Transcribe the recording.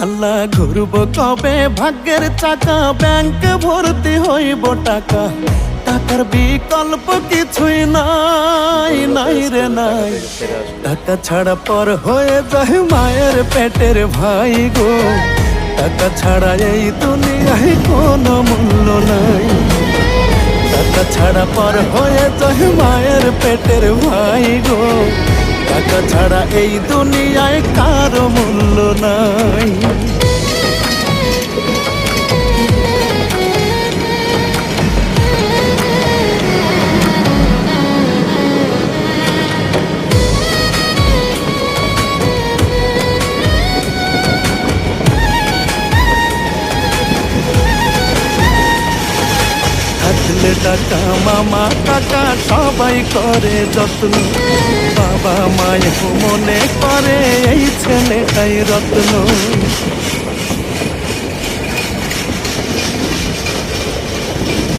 আল্লাহ ঘুরব কবে ভাগ্যের চাকা, ব্যাংক ভর্তি হইব টাকা, টাকার বিকল্প কিছুই নাই, নাই রে নাই। টাকা ছাড়া পর হয়ে যায় মায়ের পেটের ভাই গো, টাকা ছাড়া এই দুনিয়ায় কোনো মূল্য নাই। টাকা ছাড়া পর হয়ে যায় মায়ের পেটের ভাই গো, টাকা ছাড়া এই দুনিয়ায় কারো মূল্য নাই। থাকলে টাকা মামা কাকা সবাই করে যত্ন, বাবা মায়ের মনে করে এই ছেলেটাই রত্ন।